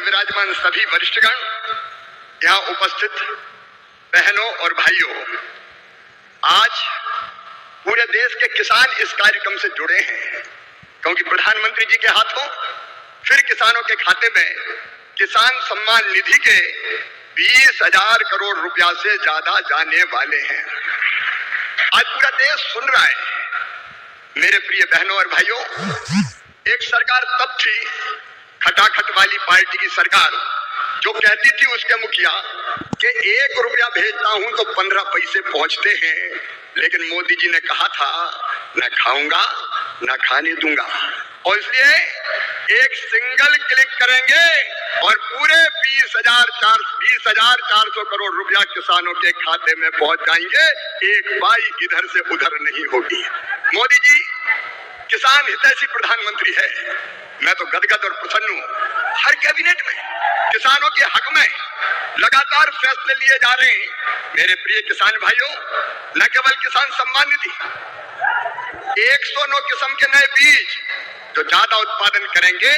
पर विराजमान सभी वरिष्ठगण, यहाँ उपस्थित बहनों और भाइयों, आज पूरे देश के किसान इस कार्यक्रम से जुड़े हैं क्योंकि प्रधानमंत्री जी के हाथों फिर किसानों के खाते में किसान सम्मान निधि के 20,000 करोड़ रुपया से ज्यादा जाने वाले हैं। आज पूरा देश सुन रहा है। मेरे प्रिय बहनों और भाइयों, एक सरकार तब थी, खटाखट वाली पार्टी की सरकार, जो कहती थी उसके मुखिया कि 1 रुपया भेजता हूं तो 15 पैसे पहुंचते हैं, लेकिन मोदी जी ने कहा था न खाऊंगा न खाने दूंगा, और इसलिए एक सिंगल क्लिक करेंगे और पूरे 20,400 करोड़ रुपया किसानों के खाते में पहुंच जाएंगे। एक पाई इधर से उधर नहीं होगी। मोदी जी किसान हितैषी प्रधानमंत्री है। मैं तो गदगद और प्रसन्न हूं। हर कैबिनेट में किसानों के हक में लगातार फैसले लिए जा रहे हैं। मेरे प्रिय किसान भाइयों, न केवल किसान सम्मान निधि, 109 किस्म के नए बीज जो ज्यादा उत्पादन करेंगे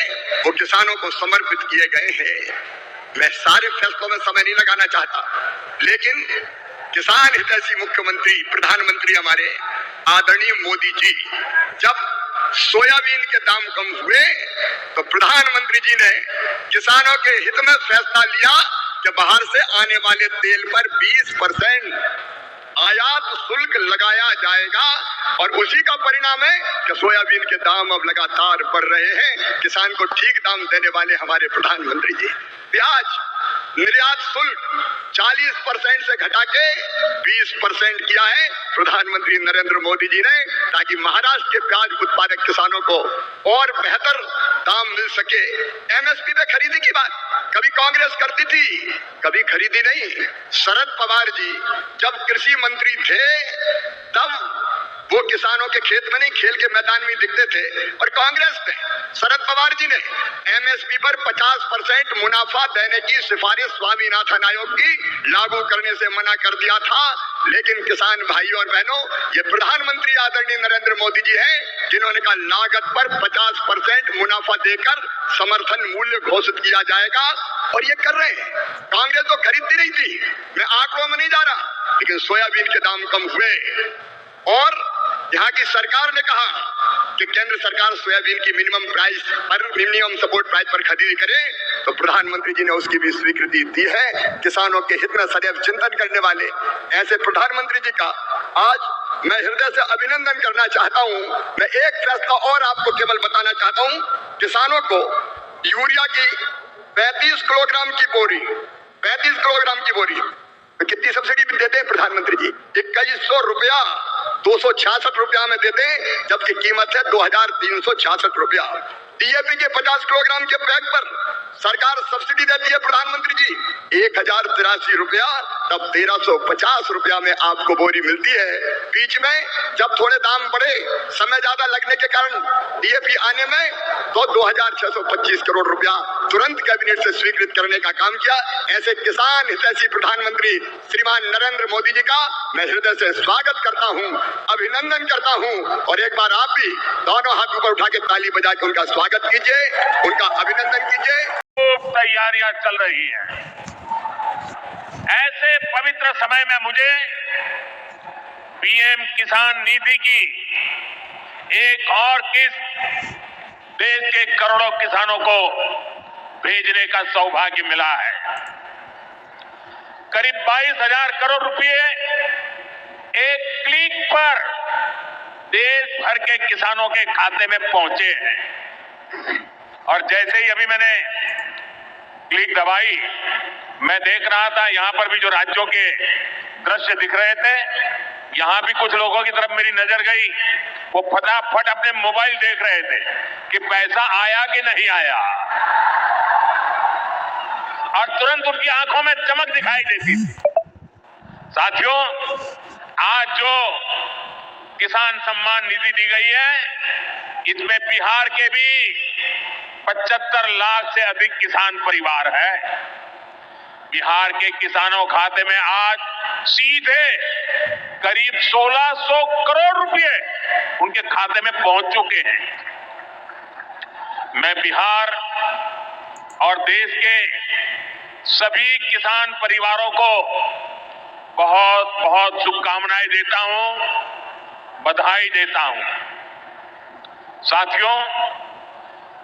वो किसानों को समर्पित किए गए हैं। मैं सारे फैसलों में समय नहीं लगाना चाहता, लेकिन किसान हितैषी मुख्यमंत्री प्रधानमंत्री हमारे आदरणीय मोदी जी, जब सोयाबीन के दाम कम हुए तो प्रधानमंत्री जी ने किसानों के हित में फैसला लिया कि बाहर से आने वाले तेल पर 20% आयात शुल्क लगाया जाएगा, और उसी का परिणाम है कि सोयाबीन के दाम अब लगातार बढ़ रहे हैं। किसान को ठीक दाम देने वाले हमारे प्रधानमंत्री जी। प्याज निर्यात शुल्क 40% से घटा के 20% किया है प्रधानमंत्री नरेंद्र मोदी जी ने, ताकि महाराष्ट्र के प्याज उत्पादक किसानों को और बेहतर दाम मिल सके। एमएसपी पे खरीदी की बात कभी कांग्रेस करती थी, कभी खरीदी नहीं। शरद पवार जी जब कृषि मंत्री थे तब वो किसानों के खेत में नहीं, खेल के मैदान में दिखते थे, और कांग्रेस ने, शरद पवार जी ने एमएसपी पर 50% मुनाफा देने की सिफारिश स्वामीनाथन आयोग की लागू करने से मना कर दिया था। लेकिन किसान भाइयों और बहनों, ये प्रधानमंत्री आदरणीय नरेंद्र मोदी जी हैं जिन्होंने कहा लागत पर 50% मुनाफा देकर समर्थन मूल्य घोषित किया जाएगा, और ये कर रहे हैं। कांग्रेस तो खरीदती नहीं थी, मैं आंकड़ों में नहीं जा रहा, लेकिन सोयाबीन के दाम कम हुए और यहाँ की सरकार ने कहा कि केंद्र सरकार सोयाबीन की मिनिमम सपोर्ट प्राइस पर खरीदी करे, तो प्रधानमंत्री जी ने उसकी भी स्वीकृति दी है। किसानों के हित में सदैव चिंतन करने वाले ऐसे प्रधानमंत्री जी का आज मैं हृदय से अभिनंदन करना चाहता हूँ। मैं एक फैसला और आपको केवल बताना चाहता हूँ, किसानों को यूरिया की 35 किलोग्राम की बोरी कितनी सब्सिडी देते हैं प्रधानमंत्री जी? 2100 रुपया 266 रुपया में देते हैं, जबकि कीमत है 2366 रुपया। डीएपी के 50 किलोग्राम के बैग पर सरकार सब्सिडी देती है प्रधानमंत्री जी 1083 रुपया, तब 1350 रुपया में आपको बोरी मिलती है। बीच में जब थोड़े दाम बढ़े, समय ज्यादा लगने के कारण डीएपी आने में, तो 2625 करोड़ रुपया तुरंत कैबिनेट से स्वीकृत करने का काम किया। ऐसे किसान हितैषी प्रधानमंत्री श्रीमान नरेंद्र मोदी जी का मैं हृदय से स्वागत करता हूं, अभिनंदन करता हूं, और एक बार आप भी दोनों हाथ ऊपर उठा के ताली बजा के उनका स्वागत कीजिए, उनका अभिनंदन कीजिए। खूब तैयारियां चल रही हैं। ऐसे पवित्र समय में मुझे पीएम किसान निधि की एक और किस्त देश के करोड़ों किसानों को भेजने का सौभाग्य मिला है। करीब 22,000 करोड़ रुपए एक क्लिक पर देश भर के किसानों के खाते में पहुंचे हैं, और जैसे ही अभी मैंने क्लिक दबाई, मैं देख रहा था यहां पर भी जो राज्यों के दृश्य दिख रहे थे, यहां भी कुछ लोगों की तरफ मेरी नजर गई। वो फटाफट अपने मोबाइल देख रहे थे कि पैसा आया कि नहीं आया, और तुरंत उनकी आंखों में चमक दिखाई देती थी। साथियों, आज जो किसान सम्मान निधि दी गई है, इसमें बिहार के भी 75 लाख से अधिक किसान परिवार है। बिहार के किसानों खाते में आज सीधे करीब 1600 करोड़ रुपए उनके खाते में पहुंच चुके हैं। मैं बिहार और देश के सभी किसान परिवारों को बहुत बहुत शुभकामनाएं देता हूं, बधाई देता हूं। साथियों,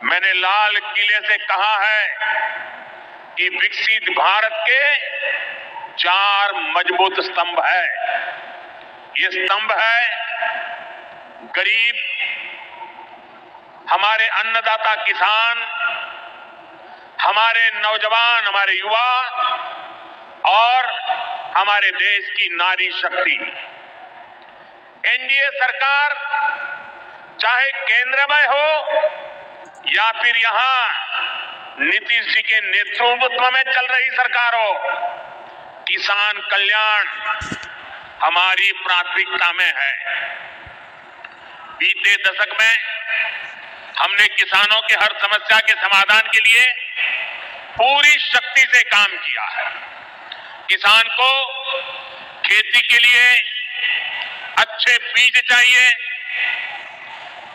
मैंने लाल किले से कहा है कि विकसित भारत के 4 मजबूत स्तंभ है। ये स्तंभ है गरीब, हमारे अन्नदाता किसान, हमारे नौजवान, हमारे युवा और हमारे देश की नारी शक्ति। एनडीए सरकार चाहे केंद्र में हो या फिर यहां नीतीश जी के नेतृत्व में चल रही सरकार हो, किसान कल्याण हमारी प्राथमिकता में है। बीते दशक में हमने किसानों के हर समस्या के समाधान के लिए पूरी शक्ति से काम किया है। किसान को खेती के लिए अच्छे बीज चाहिए,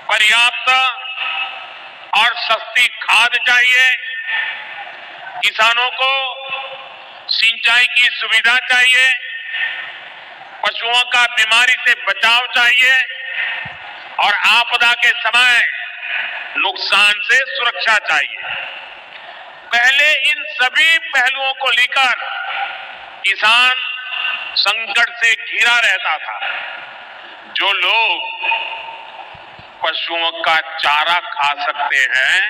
पर्याप्त और सस्ती खाद चाहिए, किसानों को सिंचाई की सुविधा चाहिए, पशुओं का बीमारी से बचाव चाहिए और आपदा के समय नुकसान से सुरक्षा चाहिए। पहले इन सभी पहलुओं को लेकर किसान संकट से घिरा रहता था। जो लोग पशुओं का चारा खा सकते हैं,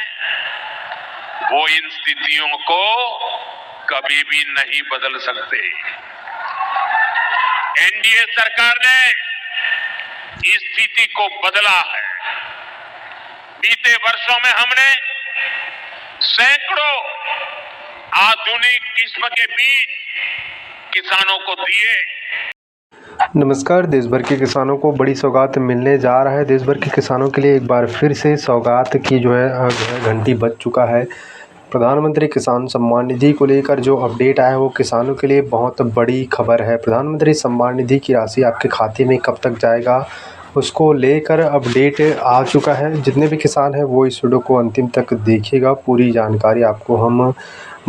वो इन स्थितियों को कभी भी नहीं बदल सकते। एनडीए सरकार ने इस स्थिति को बदला है। बीते वर्षों में हमने सैकड़ों आधुनिक किस्म के बीज किसानों को दिए। नमस्कार। देश भर के किसानों को बड़ी सौगात मिलने जा रहा है। देश भर के किसानों के लिए एक बार फिर से सौगात की जो है घंटी बज चुका है। प्रधानमंत्री किसान सम्मान निधि को लेकर जो अपडेट आया है वो किसानों के लिए बहुत बड़ी खबर है। प्रधानमंत्री सम्मान निधि की राशि आपके खाते में कब तक जाएगा, उसको लेकर अपडेट आ चुका है। जितने भी किसान हैं वो इस वीडियो को अंतिम तक देखिएगा, पूरी जानकारी आपको हम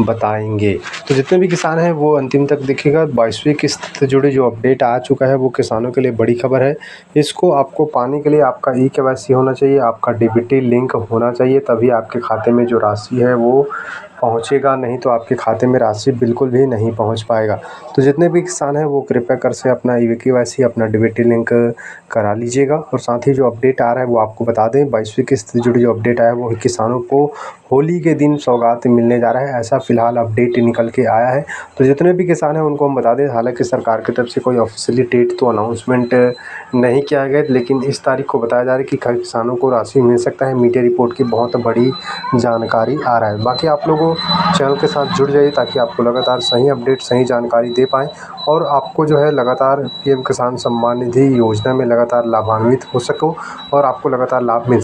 बताएंगे। तो जितने भी किसान हैं वो अंतिम तक देखिएगा। 22वीं किस्त से जुड़े जो अपडेट आ चुका है वो किसानों के लिए बड़ी खबर है। इसको आपको पाने के लिए आपका ई-केवाईसी होना चाहिए, आपका डीबीटी लिंक होना चाहिए, तभी आपके खाते में जो राशि है वो पहुंचेगा, नहीं तो आपके खाते में राशि बिल्कुल भी नहीं पहुंच पाएगा। तो जितने भी किसान हैं वो कृपया कर से अपना ई-केवाईसी, अपना डीबीटी लिंक करा लीजिएगा। और साथ ही जो अपडेट आ रहा है वो आपको बता दें, 22वीं किस्त से जुड़ी जो अपडेट आया है वो किसानों को होली के दिन सौगात मिलने जा रहा है, ऐसा फिलहाल अपडेट निकल के आया है। तो जितने भी किसान हैं उनको हम बता दें, हालांकि सरकार की तरफ से कोई ऑफिशियली डेट तो अनाउंसमेंट नहीं किया गया, लेकिन इस तारीख को बताया जा रहा है कि किसानों को राशि मिल सकता है। मीडिया रिपोर्ट की बहुत बड़ी जानकारी आ रहा है। बाकी आप लोगों चैनल के साथ जुड़ जाइए ताकि आपको लगातार सही अपडेट, सही जानकारी दे पाएँ और आपको जो है लगातार पीएम किसान सम्मान निधि योजना में लगातार लाभान्वित हो सको और आपको लगातार लाभ मिल